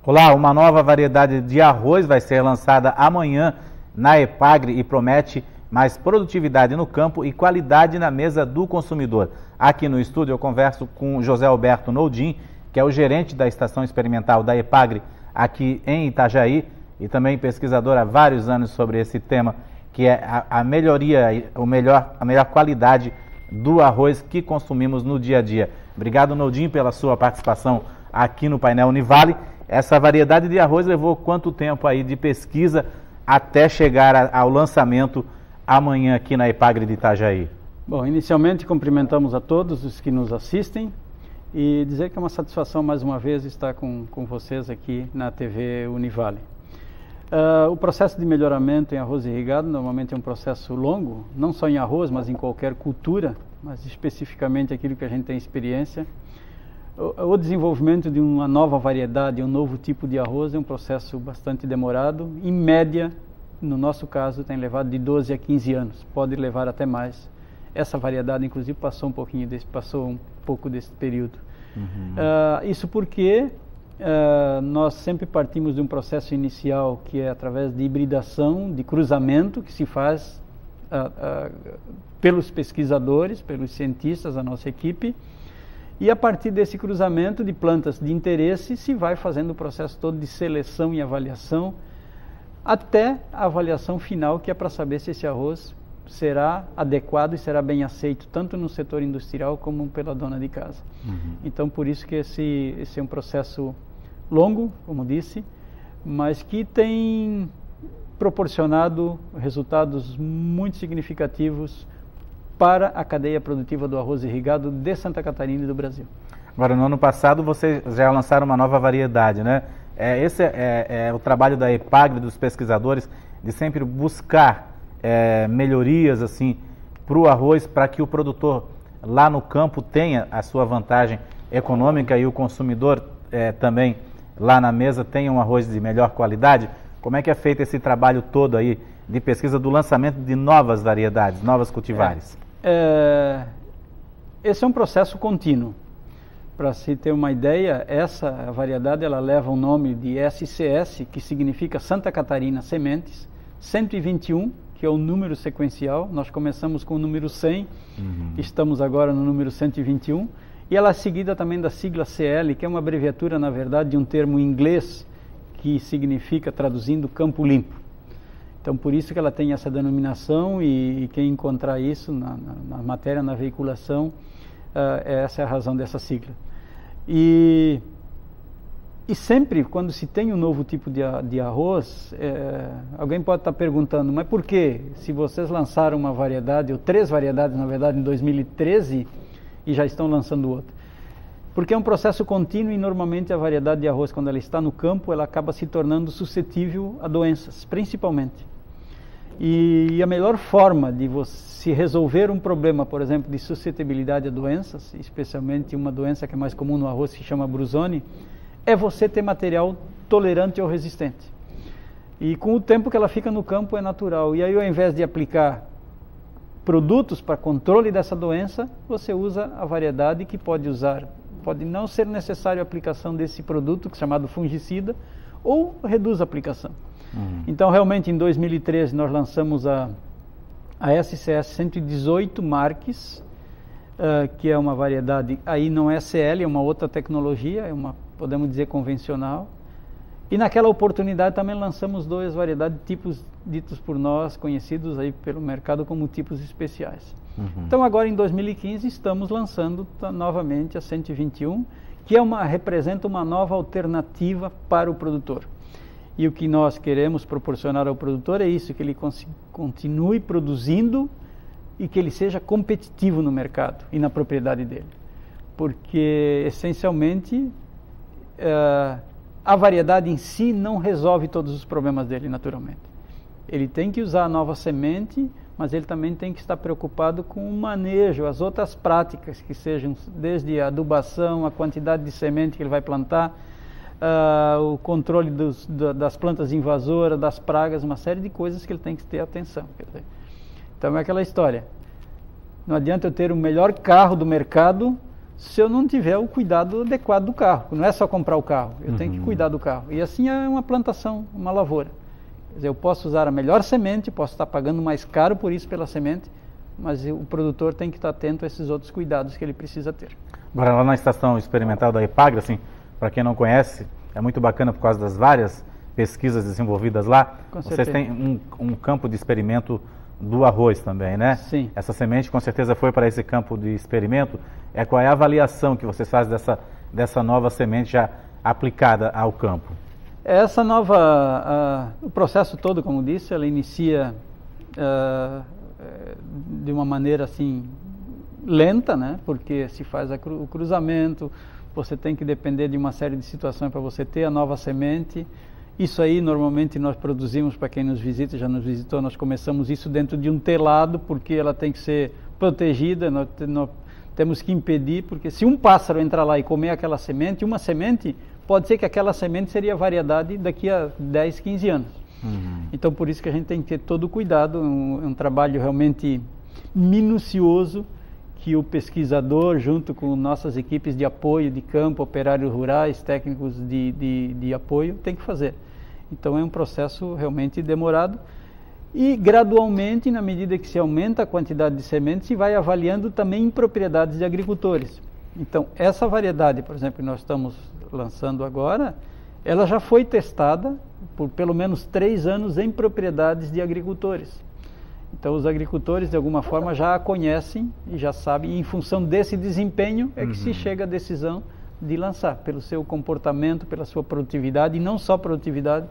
Olá, uma nova variedade de arroz vai ser lançada amanhã na Epagre e promete mais produtividade no campo e qualidade na mesa do consumidor. Aqui no estúdio eu converso com José Alberto Noldim, que é o gerente da Estação Experimental da Epagre aqui em Itajaí e também pesquisador há vários anos sobre esse tema, que é a melhoria, a melhor qualidade do arroz que consumimos no dia a dia. Obrigado, Noldim, pela sua participação aqui no painel Univale. Essa variedade de arroz levou quanto tempo aí de pesquisa até chegar ao lançamento amanhã aqui na Epagre de Itajaí? Bom, inicialmente cumprimentamos a todos os que nos assistem e dizer que é uma satisfação mais uma vez estar com vocês aqui na TV Univale. O processo de melhoramento em arroz irrigado normalmente é um processo longo, não só em arroz, mas em qualquer cultura, mas especificamente aquilo que a gente tem experiência. O desenvolvimento de uma nova variedade, um novo tipo de arroz é um processo bastante demorado. Em média, no nosso caso, tem levado de 12 a 15 anos, pode levar até mais. Essa variedade, inclusive, passou um pouco desse período. Isso porque nós sempre partimos de um processo inicial que é através de hibridação, de cruzamento, que se faz pelos pesquisadores, pelos cientistas da nossa equipe. E a partir desse cruzamento de plantas de interesse, se vai fazendo o processo todo de seleção e avaliação, até a avaliação final, que é para saber se esse arroz será adequado e será bem aceito, tanto no setor industrial como pela dona de casa. Então, por isso que esse é um processo longo, como disse, mas que tem proporcionado resultados muito significativos para a cadeia produtiva do arroz irrigado de Santa Catarina e do Brasil. Agora, no ano passado, vocês já lançaram uma nova variedade, né? Esse é o trabalho da Epagre, dos pesquisadores, de sempre buscar melhorias assim, para o arroz, para que o produtor lá no campo tenha a sua vantagem econômica e o consumidor também lá na mesa tenha um arroz de melhor qualidade. Como é que é feito esse trabalho todo aí de pesquisa do lançamento de novas variedades, novas cultivares? Esse é um processo contínuo. Para se ter uma ideia, essa variedade ela leva o nome de SCS, que significa Santa Catarina Sementes, 121, que é o número sequencial. Nós começamos com o número 100, estamos agora no número 121, e ela é seguida também da sigla CL, que é uma abreviatura, na verdade, de um termo em inglês, que significa, traduzindo, campo limpo. Então, por isso que ela tem essa denominação e quem encontrar isso na matéria, na veiculação, essa é a razão dessa sigla. E sempre, quando se tem um novo tipo de arroz, alguém pode estar perguntando, mas por que, se vocês lançaram uma variedade, ou 3 variedades, na verdade, em 2013, e já estão lançando outra? Porque é um processo contínuo e normalmente a variedade de arroz, quando ela está no campo, ela acaba se tornando suscetível a doenças, principalmente. E a melhor forma de você resolver um problema, por exemplo, de suscetibilidade a doenças, especialmente uma doença que é mais comum no arroz, que se chama Brusone, é você ter material tolerante ou resistente. E com o tempo que ela fica no campo é natural. E aí, ao invés de aplicar produtos para controle dessa doença, você usa a variedade que pode não ser necessário a aplicação desse produto, que é chamado fungicida, ou reduz a aplicação. Então, realmente, em 2013, nós lançamos a SCS 118 Marques, que é uma variedade, aí não é CL, é uma outra tecnologia, é uma, podemos dizer, convencional. E naquela oportunidade também lançamos 2 variedades, tipos ditos por nós, conhecidos aí pelo mercado como tipos especiais. Então, agora em 2015, estamos lançando novamente a 121, que representa uma nova alternativa para o produtor. E o que nós queremos proporcionar ao produtor é isso, que ele continue produzindo e que ele seja competitivo no mercado e na propriedade dele. Porque, essencialmente, a variedade em si não resolve todos os problemas dele, naturalmente. Ele tem que usar a nova semente, mas ele também tem que estar preocupado com o manejo, as outras práticas, que sejam desde a adubação, a quantidade de semente que ele vai plantar, o controle das plantas invasoras, das pragas, uma série de coisas que ele tem que ter atenção. Quer dizer, então é aquela história, não adianta eu ter o melhor carro do mercado se eu não tiver o cuidado adequado do carro. Não é só comprar o carro, eu tenho que cuidar do carro. E assim é uma plantação, uma lavoura. Quer dizer, eu posso usar a melhor semente, posso estar pagando mais caro por isso pela semente, mas o produtor tem que estar atento a esses outros cuidados que ele precisa ter. Agora, lá na estação experimental da EPAGRE, assim, para quem não conhece, é muito bacana por causa das várias pesquisas desenvolvidas lá. Com Vocês certeza. têm um campo de experimento do arroz também, né? Sim. Essa semente com certeza foi para esse campo de experimento. Qual é a avaliação que vocês fazem dessa nova semente já aplicada ao campo? Essa nova, o processo todo, como disse, ela inicia de uma maneira assim lenta, né? Porque se faz o cruzamento, você tem que depender de uma série de situações para você ter a nova semente. Isso aí normalmente nós produzimos, para quem nos visita, já nos visitou, nós começamos isso dentro de um telado, porque ela tem que ser protegida, nós temos que impedir, porque se um pássaro entrar lá e comer aquela semente, uma semente, pode ser que aquela semente seria variedade daqui a 10, 15 anos. Então por isso que a gente tem que ter todo o cuidado, um trabalho realmente minucioso, que o pesquisador, junto com nossas equipes de apoio de campo, operários rurais, técnicos de apoio, tem que fazer. Então é um processo realmente demorado e gradualmente, na medida que se aumenta a quantidade de sementes, se vai avaliando também em propriedades de agricultores. Então essa variedade, por exemplo, que nós estamos lançando agora, ela já foi testada por pelo menos 3 anos em propriedades de agricultores. Então os agricultores de alguma forma já a conhecem e já sabem, e em função desse desempenho é que se chega à decisão de lançar, pelo seu comportamento, pela sua produtividade, e não só produtividade,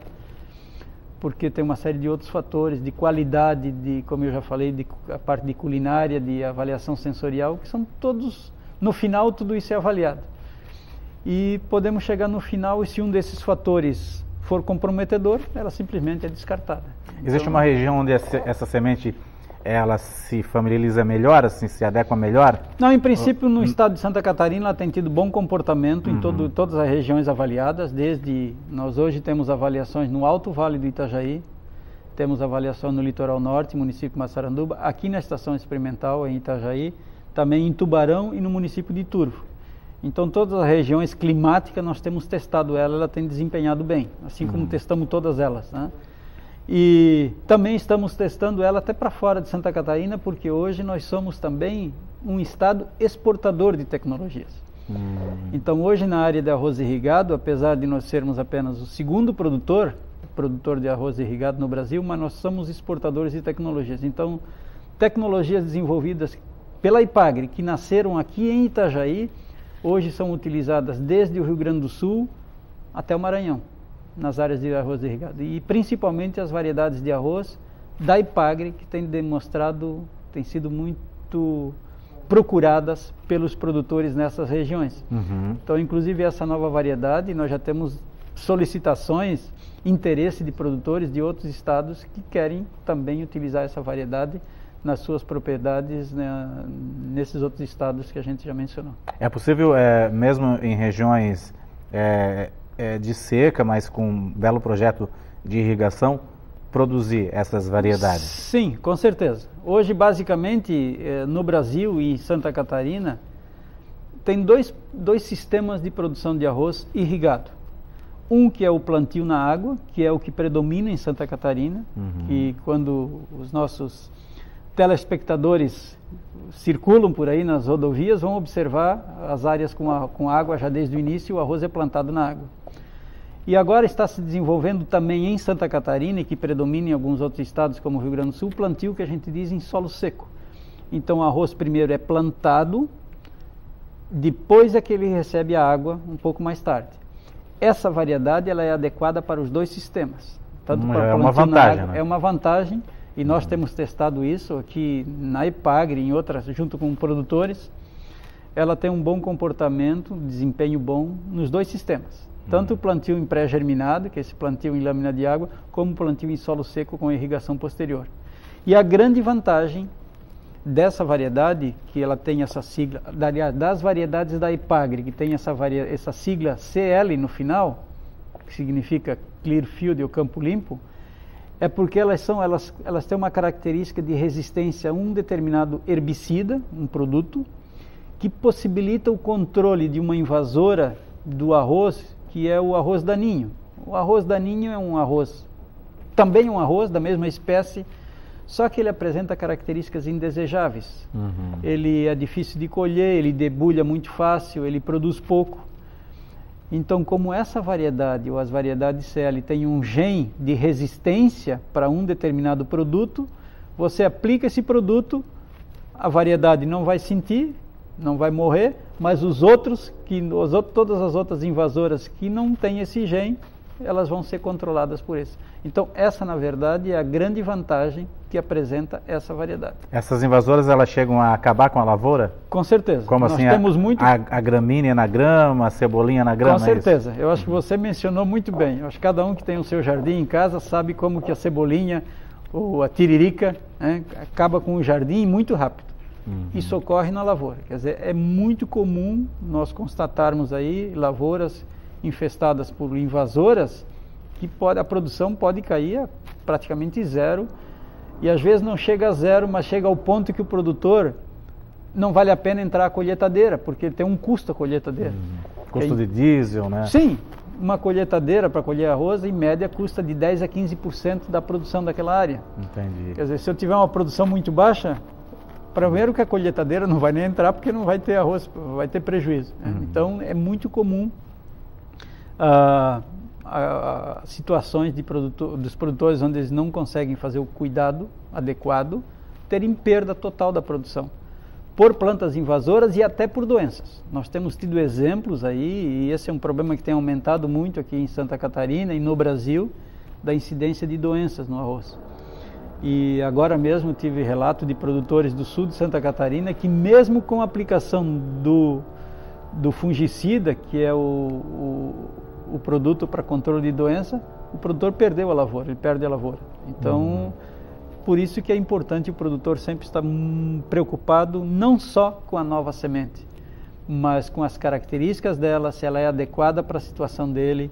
porque tem uma série de outros fatores, de qualidade, de, como eu já falei, de a parte de culinária, de avaliação sensorial, que são todos, no final tudo isso é avaliado. E podemos chegar no final e se um desses fatores for comprometedor, ela simplesmente é descartada. Existe Então, uma região onde essa semente ela se familiariza melhor, assim, se adequa melhor? Não, em princípio no estado de Santa Catarina ela tem tido bom comportamento em todas as regiões avaliadas, nós hoje temos avaliações no Alto Vale do Itajaí, temos avaliação no Litoral Norte, município de Massaranduba, aqui na estação experimental em Itajaí, também em Tubarão e no município de Turvo. Então todas as regiões climáticas nós temos testado ela tem desempenhado bem, assim como testamos todas elas, né? E também estamos testando ela até para fora de Santa Catarina, porque hoje nós somos também um estado exportador de tecnologias. Então hoje na área de arroz irrigado, apesar de nós sermos apenas o segundo produtor de arroz irrigado no Brasil, mas nós somos exportadores de tecnologias. Então tecnologias desenvolvidas pela EPAGRE, que nasceram aqui em Itajaí, hoje são utilizadas desde o Rio Grande do Sul até o Maranhão, nas áreas de arroz irrigado. E principalmente as variedades de arroz da EPAGRE, que têm sido muito procuradas pelos produtores nessas regiões. Então, inclusive essa nova variedade, nós já temos solicitações, interesse de produtores de outros estados que querem também utilizar essa variedade nas suas propriedades, né, nesses outros estados que a gente já mencionou. É possível, mesmo em regiões de seca, mas com um belo projeto de irrigação, produzir essas variedades? Sim, com certeza. Hoje, basicamente, no Brasil e em Santa Catarina, tem dois sistemas de produção de arroz irrigado. Um que é o plantio na água, que é o que predomina em Santa Catarina, e quando os nossos telespectadores circulam por aí nas rodovias, vão observar as áreas com água já desde o início, o arroz é plantado na água. E agora está se desenvolvendo também em Santa Catarina, e que predomina em alguns outros estados como o Rio Grande do Sul, plantio que a gente diz em solo seco. Então o arroz primeiro é plantado, depois é que ele recebe a água um pouco mais tarde. Essa variedade ela é adequada para os dois sistemas. Tanto para uma vantagem, água, né? É uma vantagem, e nós temos testado isso aqui na EPAGRE, em outras, junto com produtores. Ela tem um bom comportamento, desempenho bom nos dois sistemas. Tanto o plantio em pré-germinado, que é esse plantio em lâmina de água, como o plantio em solo seco com irrigação posterior. E a grande vantagem dessa variedade, que ela tem essa sigla, das variedades da EPAGRE, que tem essa sigla CL no final, que significa Clear Field, ou campo limpo, é porque elas têm uma característica de resistência a um determinado herbicida, um produto, que possibilita o controle de uma invasora do arroz, que é o arroz daninho. O arroz daninho é um arroz, também um arroz da mesma espécie, só que ele apresenta características indesejáveis. Ele é difícil de colher, ele debulha muito fácil, ele produz pouco. Então, como essa variedade, ou as variedades CL, tem um gene de resistência para um determinado produto, você aplica esse produto, a variedade não vai sentir, não vai morrer, mas todas as outras invasoras que não têm esse gene, elas vão ser controladas por esse. Então, essa, na verdade, é a grande vantagem que apresenta essa variedade. Essas invasoras, elas chegam a acabar com a lavoura? Com certeza. Como Nós assim, temos muito... a gramínea na grama, a cebolinha na grama? Com certeza. Eu acho que você mencionou muito bem. Eu acho que cada um que tem o seu jardim em casa sabe como que a cebolinha ou a tiririca, né, acaba com o jardim muito rápido. Isso ocorre na lavoura. Quer dizer, é muito comum nós constatarmos aí lavouras infestadas por invasoras que a produção pode cair a praticamente zero, e às vezes não chega a zero, mas chega ao ponto que o produtor não vale a pena entrar a colheitadeira, porque tem um custo a colheitadeira. Custo de diesel, né? Sim, uma colheitadeira para colher arroz, em média, custa de 10% a 15% da produção daquela área. Entendi. Quer dizer, se eu tiver uma produção muito baixa, primeiro que a colheitadeira não vai nem entrar, porque não vai ter arroz, vai ter prejuízo. Então, é muito comum situações dos produtores onde eles não conseguem fazer o cuidado adequado, terem perda total da produção, por plantas invasoras e até por doenças. Nós temos tido exemplos aí, e esse é um problema que tem aumentado muito aqui em Santa Catarina e no Brasil, da incidência de doenças no arroz. E agora mesmo tive relato de produtores do sul de Santa Catarina que mesmo com a aplicação do fungicida, que é o produto para controle de doença, o produtor perdeu a lavoura, ele perde a lavoura. Então, por isso que é importante o produtor sempre estar preocupado não só com a nova semente, mas com as características dela, se ela é adequada para a situação dele,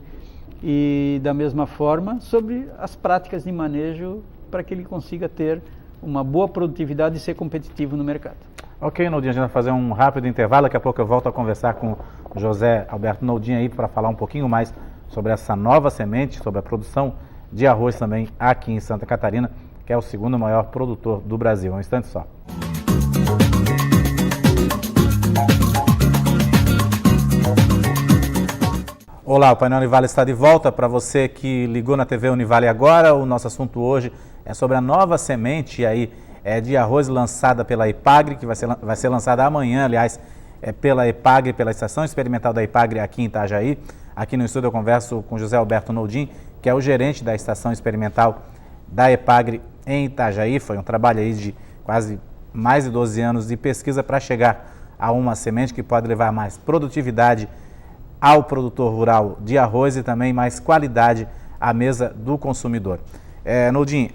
e da mesma forma sobre as práticas de manejo para que ele consiga ter uma boa produtividade e ser competitivo no mercado. Ok, Noldinho, a gente vai fazer um rápido intervalo, daqui a pouco eu volto a conversar com o José Alberto Noldinho aí para falar um pouquinho mais sobre essa nova semente, sobre a produção de arroz também aqui em Santa Catarina, que é o segundo maior produtor do Brasil. Um instante só. Olá, o Painel Univale está de volta. Para você que ligou na TV Univale agora, o nosso assunto hoje é sobre a nova semente aí de arroz lançada pela Epagri, que vai ser lançada amanhã, aliás, pela Epagri, pela Estação Experimental da Epagri aqui em Itajaí. Aqui no estúdio eu converso com José Alberto Noldinho, que é o gerente da Estação Experimental da Epagri em Itajaí. Foi um trabalho aí de quase mais de 12 anos de pesquisa para chegar a uma semente que pode levar mais produtividade ao produtor rural de arroz e também mais qualidade à mesa do consumidor. Noldinho,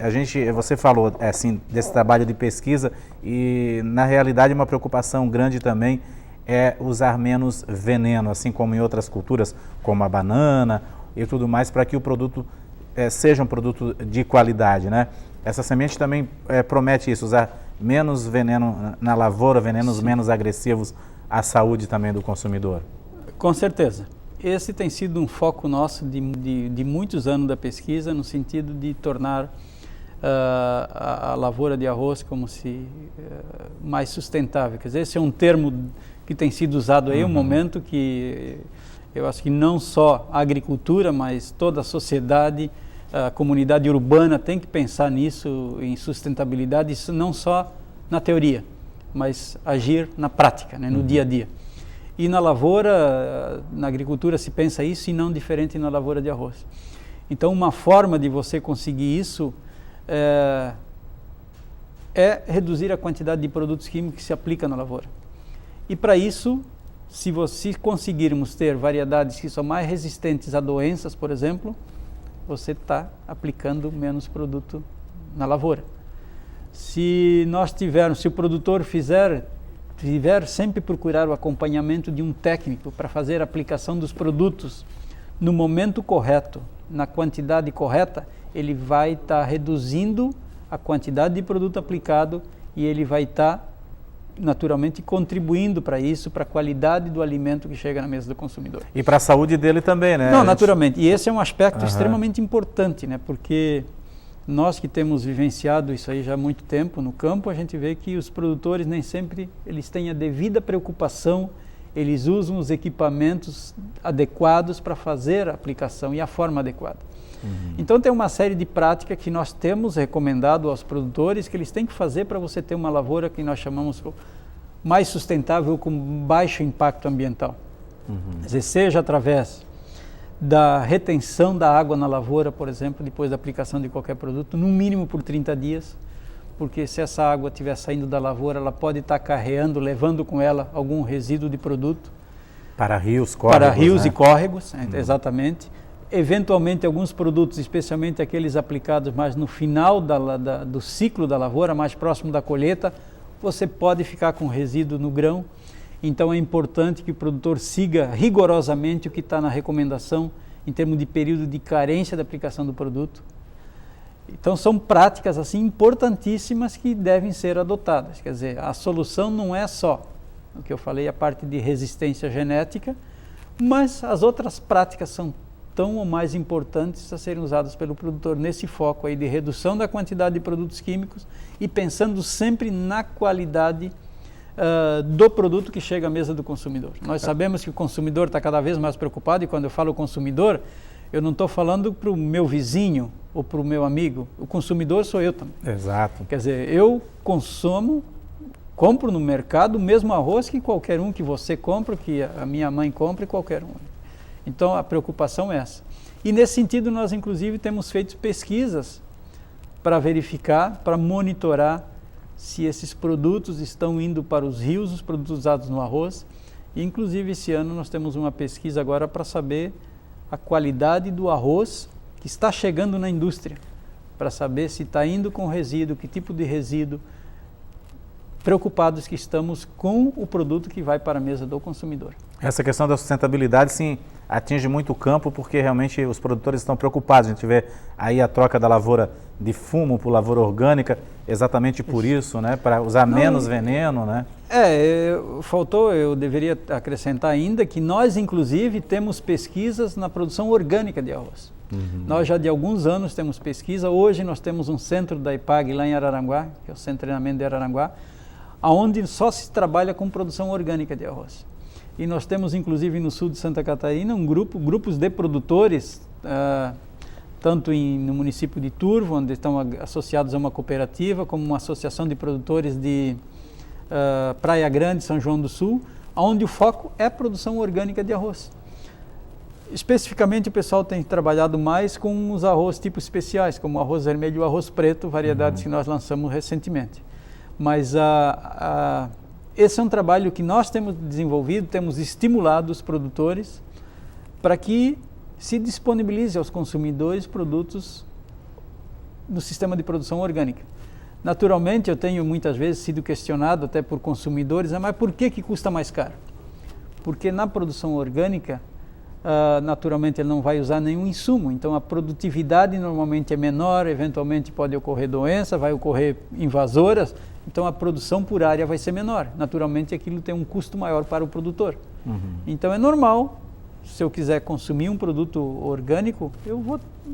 você falou assim, desse trabalho de pesquisa e na realidade uma preocupação grande também é usar menos veneno, assim como em outras culturas, como a banana e tudo mais, para que o produto seja um produto de qualidade, né? Essa semente também promete isso, usar menos veneno na lavoura, venenos Sim. menos agressivos à saúde também do consumidor. Com certeza. Esse tem sido um foco nosso de muitos anos da pesquisa, no sentido de tornar a lavoura de arroz como se mais sustentável. Quer dizer, esse é um termo que tem sido usado aí, um momento que eu acho que não só a agricultura, mas toda a sociedade, a comunidade urbana tem que pensar nisso, em sustentabilidade, isso não só na teoria, mas agir na prática, né, no dia a dia. E na lavoura, na agricultura se pensa isso e não diferente na lavoura de arroz. Então uma forma de você conseguir isso é reduzir a quantidade de produtos químicos que se aplica na lavoura. E para isso, se conseguirmos ter variedades que são mais resistentes a doenças, por exemplo, você está aplicando menos produto na lavoura. Se o produtor tiver sempre procurar o acompanhamento de um técnico para fazer a aplicação dos produtos no momento correto, na quantidade correta, ele vai estar reduzindo a quantidade de produto aplicado e ele vai estar naturalmente contribuindo para isso, para a qualidade do alimento que chega na mesa do consumidor. E para a saúde dele também, né? Não, naturalmente. E esse é um aspecto extremamente importante, né? Porque nós que temos vivenciado isso aí já há muito tempo no campo, a gente vê que os produtores nem sempre eles têm a devida preocupação, eles usam os equipamentos adequados para fazer a aplicação e a forma adequada. Então tem uma série de práticas que nós temos recomendado aos produtores que eles têm que fazer para você ter uma lavoura que nós chamamos mais sustentável com baixo impacto ambiental. Quer dizer, seja através da retenção da água na lavoura, por exemplo, depois da aplicação de qualquer produto, no mínimo por 30 dias, porque se essa água estiver saindo da lavoura, ela pode estar carreando, levando com ela algum resíduo de produto. Para rios, córregos. Para rios, né? E córregos, exatamente. Eventualmente, alguns produtos, especialmente aqueles aplicados mais no final do ciclo da lavoura, mais próximo da colheita, você pode ficar com resíduo no grão. Então, é importante que o produtor siga rigorosamente o que está na recomendação em termos de período de carência da aplicação do produto. Então, são práticas assim importantíssimas que devem ser adotadas. Quer dizer, a solução não é só o que eu falei, a parte de resistência genética, mas as outras práticas são tão ou mais importantes a serem usadas pelo produtor nesse foco aí de redução da quantidade de produtos químicos e pensando sempre na qualidade do produto que chega à mesa do consumidor. Nós sabemos que o consumidor está cada vez mais preocupado, e quando eu falo consumidor, eu não estou falando para o meu vizinho ou para o meu amigo, o consumidor sou eu também. Exato. Quer dizer, eu compro no mercado o mesmo arroz que qualquer um que você compra, que a minha mãe compra e qualquer um. Então, a preocupação é essa. E, nesse sentido, nós, inclusive, temos feito pesquisas para verificar, para monitorar se esses produtos estão indo para os rios, os produtos usados no arroz. E, inclusive, esse ano nós temos uma pesquisa agora para saber a qualidade do arroz que está chegando na indústria, para saber se está indo com resíduo, que tipo de resíduo, preocupados que estamos com o produto que vai para a mesa do consumidor. Essa questão da sustentabilidade, sim, atinge muito o campo, porque realmente os produtores estão preocupados. A gente vê aí a troca da lavoura de fumo por lavoura orgânica, exatamente por isso, né? Para usar menos veneno, né? Eu deveria acrescentar ainda que nós, inclusive, temos pesquisas na produção orgânica de arroz. Nós já de alguns anos temos pesquisa. Hoje nós temos um centro da EPAG lá em Araranguá, que é o Centro de Treinamento de Araranguá, onde só se trabalha com produção orgânica de arroz. E nós temos, inclusive, no sul de Santa Catarina, grupos de produtores, tanto no município de Turvo, onde estão associados a uma cooperativa, como uma associação de produtores de Praia Grande, São João do Sul, onde o foco é a produção orgânica de arroz. Especificamente, o pessoal tem trabalhado mais com os arroz tipos especiais, como o arroz vermelho e o arroz preto, variedades que nós lançamos recentemente. Mas esse é um trabalho que nós temos desenvolvido, temos estimulado os produtores para que se disponibilize aos consumidores produtos do sistema de produção orgânica. Naturalmente, eu tenho muitas vezes sido questionado até por consumidores, mas por que custa mais caro? Porque na produção orgânica, naturalmente ele não vai usar nenhum insumo, então a produtividade normalmente é menor, eventualmente pode ocorrer doença, vai ocorrer invasoras, então a produção por área vai ser menor. Naturalmente aquilo tem um custo maior para o produtor. Então é normal, se eu quiser consumir um produto orgânico, eu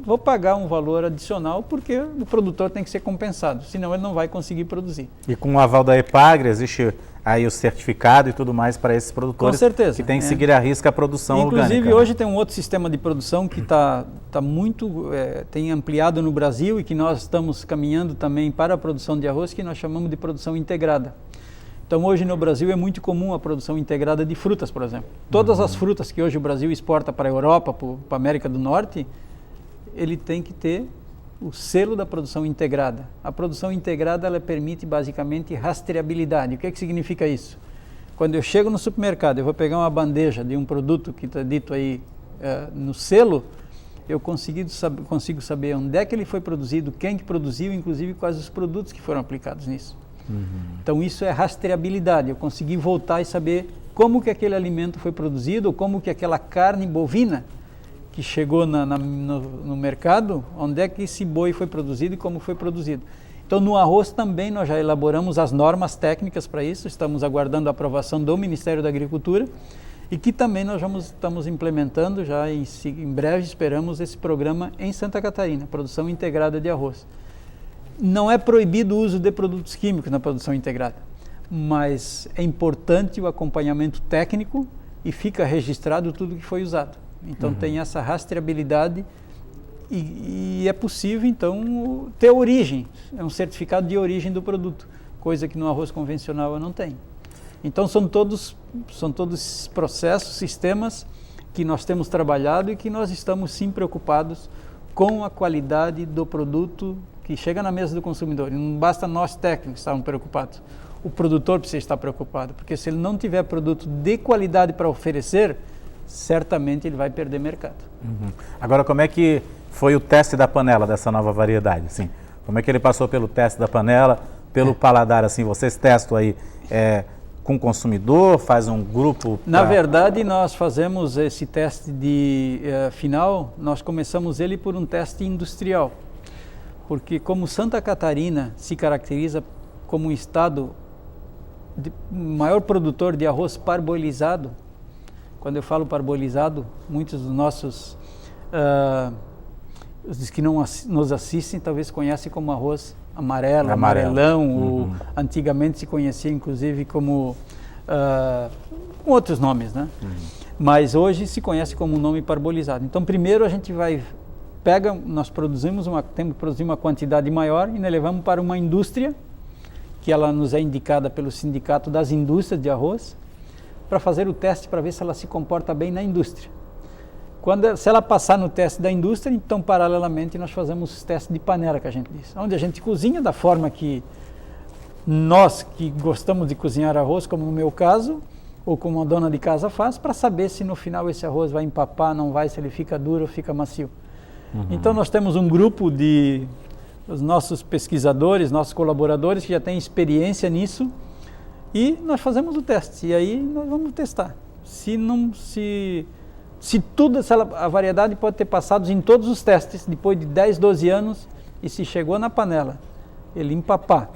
vou pagar um valor adicional, porque o produtor tem que ser compensado, senão ele não vai conseguir produzir. E com o aval da EPAGRE, existe aí o certificado e tudo mais para esses produtores. Com certeza, que tem que seguir à risca a produção orgânica. Inclusive, hoje tem um outro sistema de produção que tem ampliado no Brasil e que nós estamos caminhando também para a produção de arroz, que nós chamamos de produção integrada. Então, hoje no Brasil é muito comum a produção integrada de frutas, por exemplo. Todas as frutas que hoje o Brasil exporta para a Europa, para a América do Norte, ele tem que ter o selo da produção integrada. A produção integrada, ela permite basicamente rastreabilidade. O que significa isso? Quando eu chego no supermercado, eu vou pegar uma bandeja de um produto que está dito aí no selo, eu consigo saber onde é que ele foi produzido, quem que produziu, inclusive quais os produtos que foram aplicados nisso. Então isso é rastreabilidade, eu consegui voltar e saber como que aquele alimento foi produzido, ou como que aquela carne bovina que chegou no mercado, onde é que esse boi foi produzido e como foi produzido. Então, no arroz também nós já elaboramos as normas técnicas para isso, estamos aguardando a aprovação do Ministério da Agricultura e que também nós estamos implementando já em breve, esperamos, esse programa em Santa Catarina, produção integrada de arroz. Não é proibido o uso de produtos químicos na produção integrada, mas é importante o acompanhamento técnico e fica registrado tudo que foi usado. Então tem essa rastreabilidade e é possível então ter origem, é um certificado de origem do produto, coisa que no arroz convencional eu não tenho. Então são todos esses processos, sistemas que nós temos trabalhado e que nós estamos sim preocupados com a qualidade do produto que chega na mesa do consumidor. E não basta nós técnicos estarmos preocupados, o produtor precisa estar preocupado, porque se ele não tiver produto de qualidade para oferecer, certamente ele vai perder mercado. Agora, como é que foi o teste da panela dessa nova variedade? Assim, como é que ele passou pelo teste da panela, pelo paladar? Assim, vocês testam aí com o consumidor, faz um grupo? Na verdade, nós fazemos esse teste final, nós começamos ele por um teste industrial, porque como Santa Catarina se caracteriza como um estado maior produtor de arroz parbolizado. Quando eu falo parbolizado, muitos dos nossos os que não nos assistem talvez conhecem como arroz amarelo, amarelão, ou antigamente se conhecia inclusive como com outros nomes, né? Mas hoje se conhece como um nome parbolizado. Então primeiro a gente nós temos que produzir uma quantidade maior e nós levamos para uma indústria, que ela nos é indicada pelo Sindicato das Indústrias de Arroz, para fazer o teste para ver se ela se comporta bem na indústria. Se ela passar no teste da indústria, então paralelamente nós fazemos os testes de panela, que a gente diz, onde a gente cozinha da forma que nós que gostamos de cozinhar arroz, como no meu caso, ou como a dona de casa faz, para saber se no final esse arroz vai empapar, não vai, se ele fica duro ou fica macio. Então nós temos um grupo os nossos pesquisadores, nossos colaboradores que já têm experiência nisso e nós fazemos o teste e aí nós vamos testar. A variedade pode ter passado em todos os testes depois de 10, 12 anos e se chegou na panela, ele empapar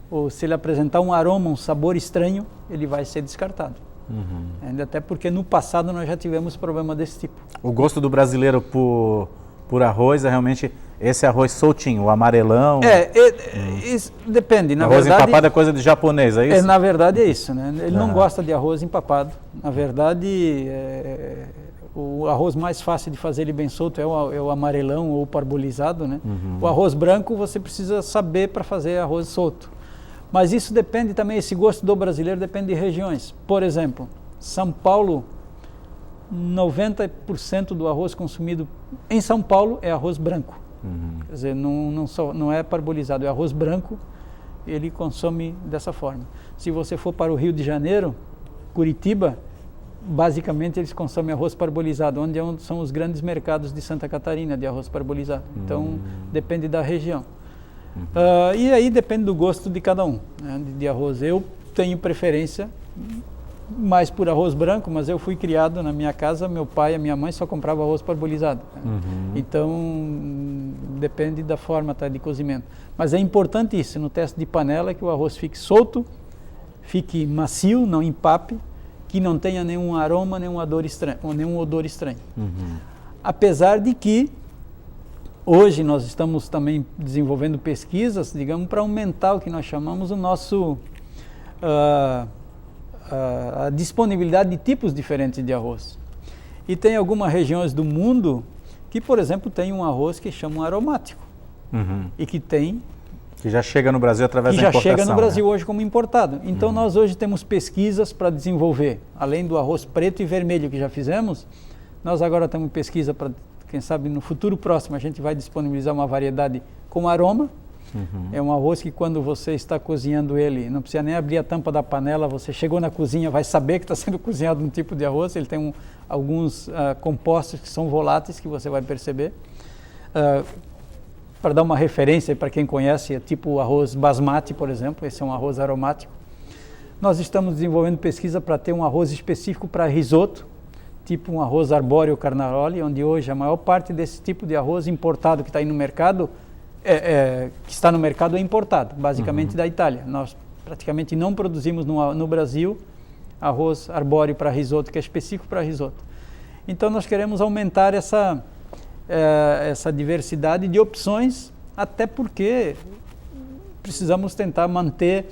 ou se ele apresentar um aroma, um sabor estranho, ele vai ser descartado. Ainda até porque no passado nós já tivemos problema desse tipo. O gosto do brasileiro por arroz é realmente esse arroz soltinho, o amarelão? Isso depende. Na arroz verdade, empapado é coisa de japonês, é isso? Na verdade é isso, né? Ele não gosta de arroz empapado. Na verdade, o arroz mais fácil de fazer ele bem solto é o amarelão ou o parbolizado, né? O arroz branco você precisa saber para fazer arroz solto. Mas isso depende também, esse gosto do brasileiro depende de regiões. Por exemplo, São Paulo, 90% do arroz consumido em São Paulo é arroz branco. Quer dizer, não é parbolizado, é arroz branco, ele consome dessa forma. Se você for para o Rio de Janeiro, Curitiba, basicamente eles consomem arroz parbolizado, onde são os grandes mercados de Santa Catarina de arroz parbolizado. Então, depende da região. E aí depende do gosto de cada um, né, de arroz. Eu tenho preferência mais por arroz branco, mas eu fui criado na minha casa, meu pai e a minha mãe só compravam arroz parbolizado. Então, depende da forma de cozimento. Mas é importante isso, no teste de panela, que o arroz fique solto, fique macio, não empape, que não tenha nenhum aroma, nenhum odor estranho. Apesar de que, hoje nós estamos também desenvolvendo pesquisas, digamos, para aumentar o que nós chamamos o nosso... a disponibilidade de tipos diferentes de arroz. E tem algumas regiões do mundo que, por exemplo, tem um arroz que chamam aromático. E que já chega no Brasil através da importação. Que já chega no Brasil, né? Hoje como importado. Então nós hoje temos pesquisas para desenvolver, além do arroz preto e vermelho que já fizemos, nós agora temos pesquisa para, quem sabe no futuro próximo a gente vai disponibilizar uma variedade com aroma. É um arroz que quando você está cozinhando ele, não precisa nem abrir a tampa da panela, você chegou na cozinha, vai saber que está sendo cozinhado um tipo de arroz, ele tem alguns compostos que são voláteis que você vai perceber. Para dar uma referência para quem conhece, é tipo o arroz basmati, por exemplo, esse é um arroz aromático. Nós estamos desenvolvendo pesquisa para ter um arroz específico para risoto, tipo um arroz arbóreo carnaroli, onde hoje a maior parte desse tipo de arroz importado que está aí no mercado que está no mercado é importado, basicamente da Itália. Nós praticamente não produzimos no Brasil arroz arbóreo para risoto, que é específico para risoto. Então nós queremos aumentar essa diversidade de opções, até porque precisamos tentar manter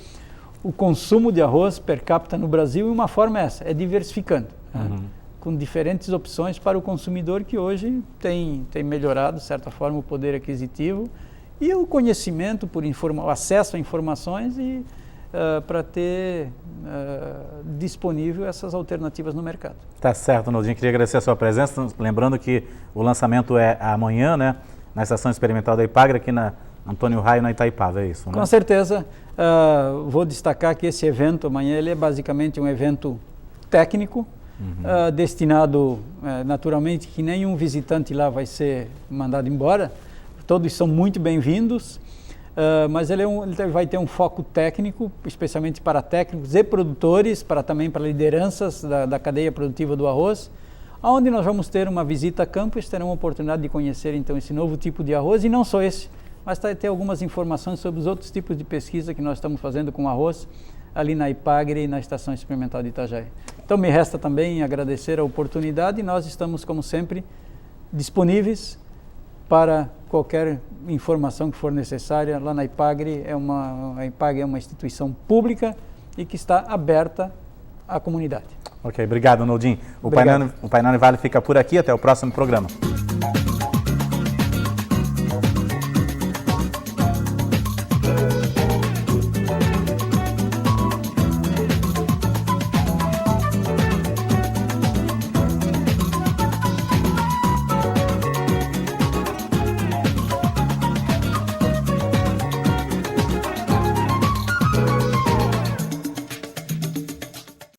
o consumo de arroz per capita no Brasil, e uma forma é essa, é diversificando, com diferentes opções para o consumidor, que hoje tem melhorado, de certa forma, o poder aquisitivo e o conhecimento, o acesso a informações, e para ter disponível essas alternativas no mercado. Tá certo, Noldinho. Queria agradecer a sua presença, lembrando que o lançamento é amanhã, né, na Estação Experimental da Ipagre, aqui na Antônio Raio, na Itaipava, é isso, né? Com certeza. Vou destacar que esse evento amanhã ele é basicamente um evento técnico, destinado, naturalmente, que nenhum visitante lá vai ser mandado embora, todos são muito bem-vindos, mas ele vai ter um foco técnico, especialmente para técnicos e produtores, também para lideranças da cadeia produtiva do arroz, onde nós vamos ter uma visita a campo e terão a oportunidade de conhecer então esse novo tipo de arroz, e não só esse, mas ter algumas informações sobre os outros tipos de pesquisa que nós estamos fazendo com arroz ali na Ipagre e na Estação Experimental de Itajaí. Então me resta também agradecer a oportunidade, e nós estamos, como sempre, disponíveis para qualquer informação que for necessária. Lá na Ipagre, a Ipagre é uma instituição pública e que está aberta à comunidade. Ok, obrigado, Noldinho. O Painel Vale fica por aqui, até o próximo programa.